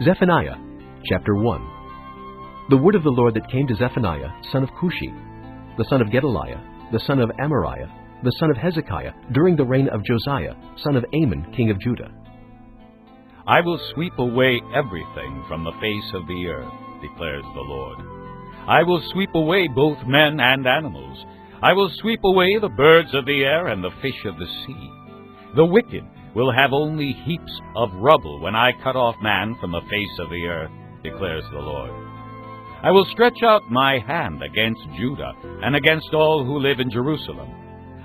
Zephaniah chapter 1. The word of the Lord that came to Zephaniah, son of Cushi, the son of Gedaliah, the son of Amariah, the son of Hezekiah, during the reign of Josiah, son of Amon, king of Judah. I will sweep away everything from the face of the earth, declares the Lord. I will sweep away both men and animals. I will sweep away the birds of the air and the fish of the sea. The wicked will have only heaps of rubble when I cut off man from the face of the earth, declares the Lord. I will stretch out my hand against Judah and against all who live in Jerusalem.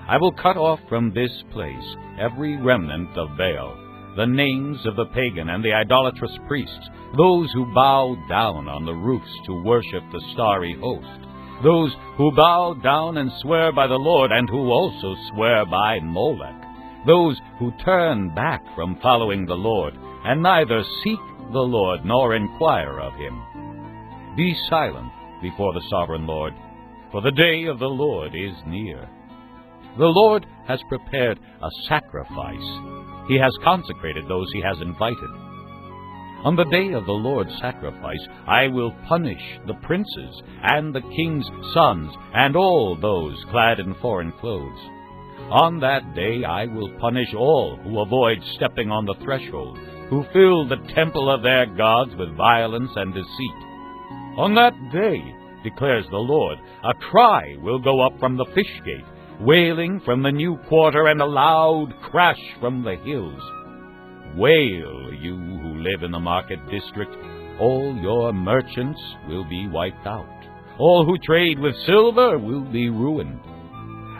I will cut off from this place every remnant of Baal, the names of the pagan and the idolatrous priests, those who bow down on the roofs to worship the starry host, those who bow down and swear by the Lord and who also swear by Molech, those who turn back from following the Lord and neither seek the Lord nor inquire of him. Be silent before the sovereign Lord, for the day of the Lord is near. The Lord has prepared a sacrifice. He has consecrated those he has invited. On the day of the Lord's sacrifice, I will punish the princes and the king's sons and all those clad in foreign clothes. On that day I will punish all who avoid stepping on the threshold, who fill the temple of their gods with violence and deceit. On that day, declares the Lord, a cry will go up from the fish gate, wailing from the new quarter, and a loud crash from the hills. Wail, you who live in the market district, all your merchants will be wiped out. All who trade with silver will be ruined.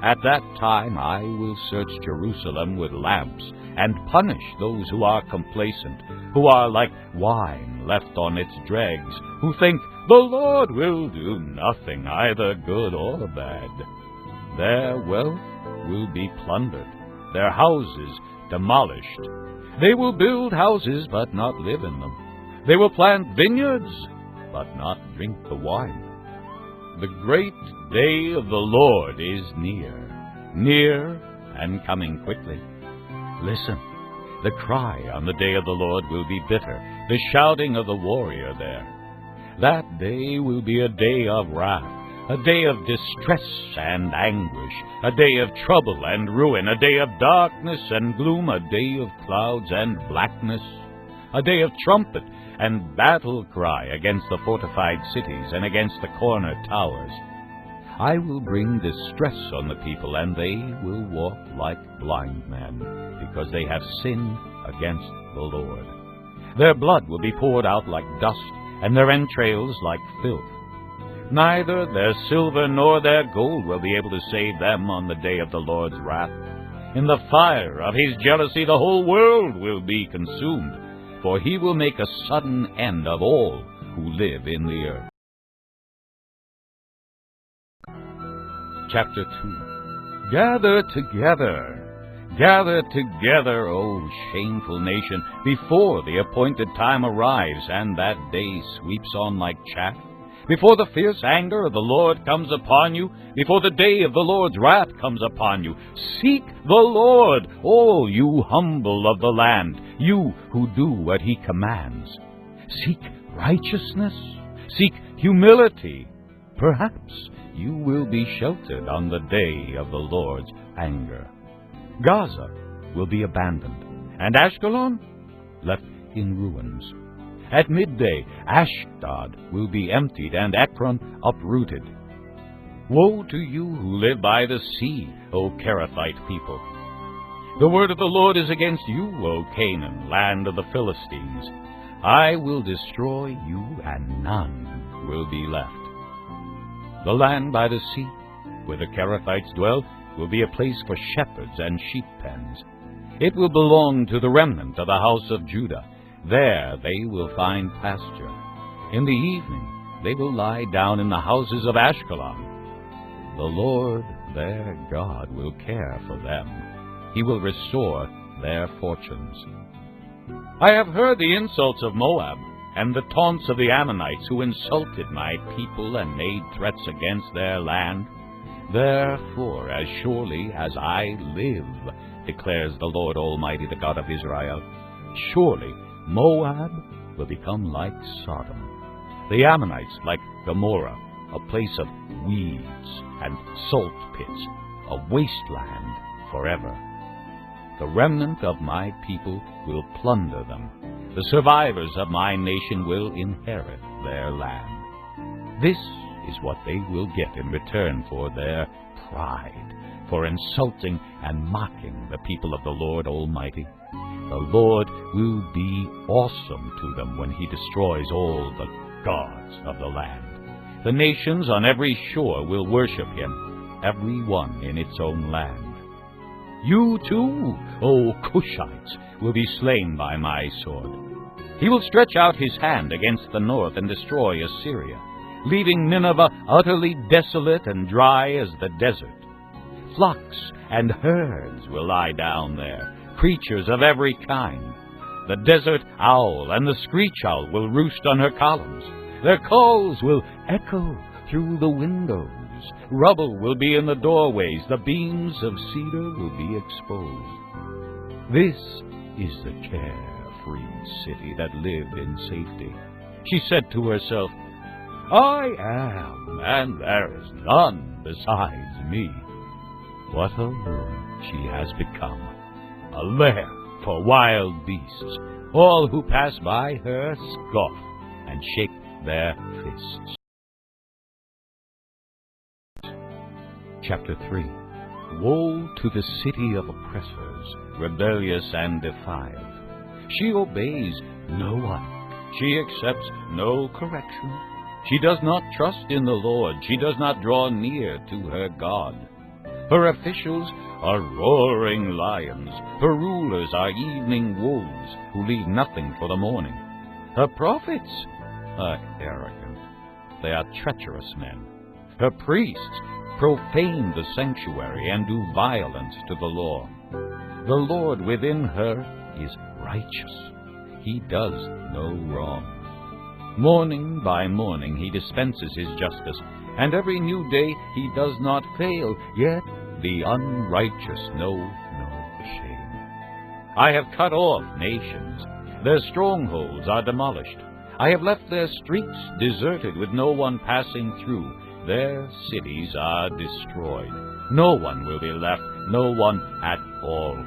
At that time I will search Jerusalem with lamps, and punish those who are complacent, who are like wine left on its dregs, who think, the Lord will do nothing, either good or bad. Their wealth will be plundered, their houses demolished. They will build houses, but not live in them. They will plant vineyards, but not drink the wine. The great day of the Lord is near, near and coming quickly. Listen, the cry on the day of the Lord will be bitter, the shouting of the warrior there. That day will be a day of wrath, a day of distress and anguish, a day of trouble and ruin, a day of darkness and gloom, a day of clouds and blackness, a day of trumpet and battle cry against the fortified cities and against the corner towers. I will bring distress on the people, and they will walk like blind men, because they have sinned against the Lord. Their blood will be poured out like dust, and their entrails like filth. Neither their silver nor their gold will be able to save them on the day of the Lord's wrath. In the fire of his jealousy the whole world will be consumed, for he will make a sudden end of all who live in the earth. Chapter 2. Gather together, O shameful nation, before the appointed time arrives, and that day sweeps on like chaff. Before the fierce anger of the Lord comes upon you, before the day of the Lord's wrath comes upon you, seek the Lord, all you humble of the land, you who do what he commands. Seek righteousness, seek humility. Perhaps you will be sheltered on the day of the Lord's anger. Gaza will be abandoned, and Ashkelon left in ruins. At midday, Ashdod will be emptied, and Ekron uprooted. Woe to you who live by the sea, O Kerathite people! The word of the Lord is against you, O Canaan, land of the Philistines. I will destroy you, and none will be left. The land by the sea, where the Kerethites dwell, will be a place for shepherds and sheep pens. It will belong to the remnant of the house of Judah. There they will find pasture. In the evening they will lie down in the houses of Ashkelon. The Lord their God will care for them. He will restore their fortunes. I have heard the insults of Moab, and the taunts of the Ammonites, who insulted my people and made threats against their land. Therefore, as surely as I live, declares the Lord Almighty, the God of Israel, surely Moab will become like Sodom, the Ammonites like Gomorrah, a place of weeds and salt pits, a wasteland forever. The remnant of my people will plunder them. The survivors of my nation will inherit their land. This is what they will get in return for their pride, for insulting and mocking the people of the Lord Almighty. The Lord will be awesome to them when he destroys all the gods of the land. The nations on every shore will worship him, every one in its own land. You too, O Cushites, will be slain by my sword. He will stretch out his hand against the north and destroy Assyria, leaving Nineveh utterly desolate and dry as the desert. Flocks and herds will lie down there, creatures of every kind. The desert owl and the screech owl will roost on her columns. Their calls will echo through the windows. Rubble will be in the doorways. The beams of cedar will be exposed. This is the carefree city that lived in safety. She said to herself, I am, and there is none besides me. What a ruin she has become, a lair for wild beasts. All who pass by her scoff and shake their fists. Chapter 3. Woe to the city of oppressors, rebellious and defiled. She obeys no one. She accepts no correction. She does not trust in the Lord. She does not draw near to her God. Her officials are roaring lions. Her rulers are evening wolves who leave nothing for the morning. Her prophets are arrogant. They are treacherous men. Her priests profane the sanctuary and do violence to the law. The Lord within her is righteous. He does no wrong. Morning by morning he dispenses his justice, and every new day he does not fail, yet the unrighteous know no shame. I have cut off nations. Their strongholds are demolished. I have left their streets deserted with no one passing through. Their cities are destroyed. No one will be left, no one at all.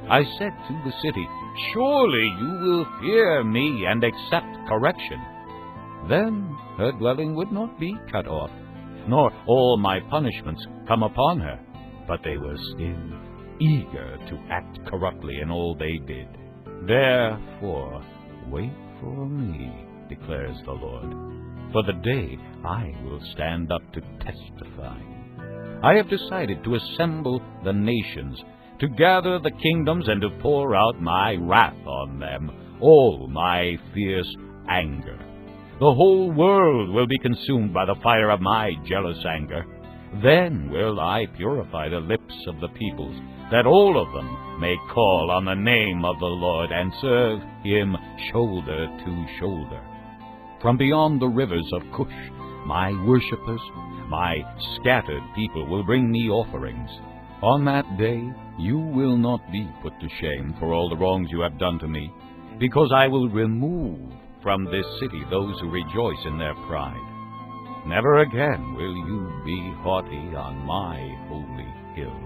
I said to the city, surely you will fear me and accept correction. Then her dwelling would not be cut off, nor all my punishments come upon her. But they were still eager to act corruptly in all they did. Therefore, wait for me, declares the Lord, for the day I will stand up to testify. I have decided to assemble the nations, to gather the kingdoms, and to pour out my wrath on them, all my fierce anger. The whole world will be consumed by the fire of my jealous anger. Then will I purify the lips of the peoples, that all of them may call on the name of the Lord and serve him shoulder to shoulder. From beyond the rivers of Cush, my worshippers, my scattered people will bring me offerings. On that day you will not be put to shame for all the wrongs you have done to me, because I will remove from this city those who rejoice in their pride. Never again will you be haughty on my holy hill,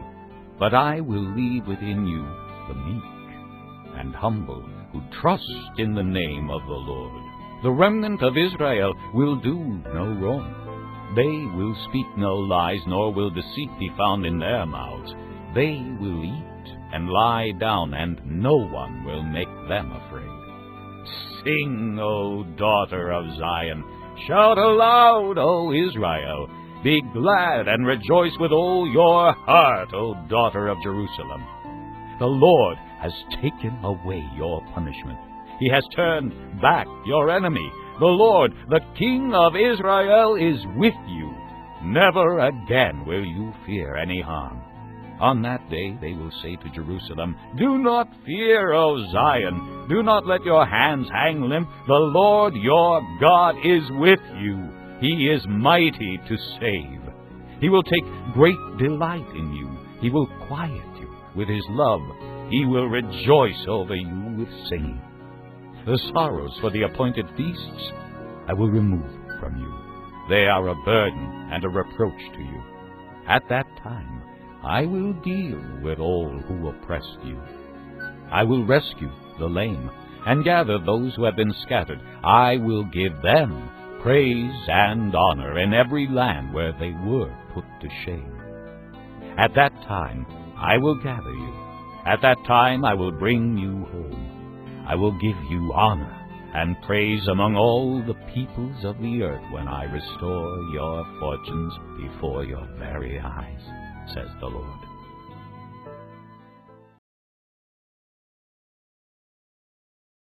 but I will leave within you the meek and humble who trust in the name of the Lord. The remnant of Israel will do no wrong. They will speak no lies, nor will deceit be found in their mouths. They will eat and lie down, and no one will make them afraid. Sing, O daughter of Zion. Shout aloud, O Israel. Be glad and rejoice with all your heart, O daughter of Jerusalem. The Lord has taken away your punishment. He has turned back your enemy. The Lord, the King of Israel, is with you. Never again will you fear any harm. On that day they will say to Jerusalem, do not fear, O Zion. Do not let your hands hang limp. The Lord your God is with you. He is mighty to save. He will take great delight in you. He will quiet you with his love. He will rejoice over you with singing. the sorrows for the appointed feasts, I will remove from you. They are a burden and a reproach to you. At that time I will deal with all who oppressed you. I will rescue the lame and gather those who have been scattered. I will give them praise and honor in every land where they were put to shame. At that time I will gather you. At that time I will bring you home. I will give you honor and praise among all the peoples of the earth when I restore your fortunes before your very eyes, says the Lord.